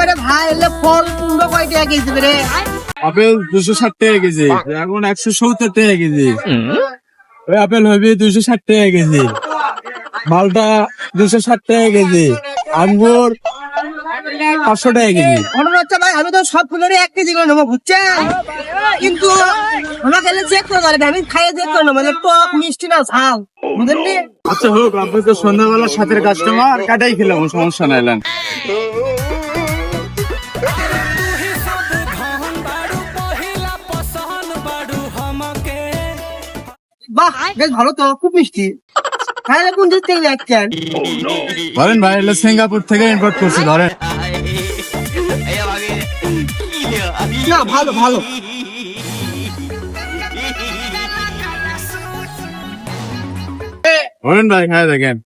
করে ভাই এলে ফল কুমড়ো কয় টাকা কেজি রে? আপেল 260 টাকা কেজি, এখন 170 টাকা কেজি। ওই আপেল হবে 260 টাকা কেজি, মালটা 260 টাকা কেজি, আঙ্গুর 500 টাকা কেজি। মনে হচ্ছে ভাই আমি তো সব ফুলেরই 1 কেজি করে নেবো বুঝছেন, কিন্তু আমাকে এলে চেক করে দেবে, আমি খাইয়ে চেক করে নেবো যে টক মিষ্টি না ঝাল, বুঝলেন নি? আচ্ছা হোক, আপনি তো সন্ধ্যাবেলা সাথের কাস্টমার, কাটাই খেলাম, সমস্যা নাই। এলেন। বাহ বেশ ভালো তো, খুব মিষ্টি। তাহলে কোন দেশ থেকে যাচ্ছেন? ধরেন ভাই, এলে সিঙ্গাপুর থেকে ইম্পোর্ট করছি, ধরেন। না ভালো ভালো। ধরেন ভাই, খায় দেখেন।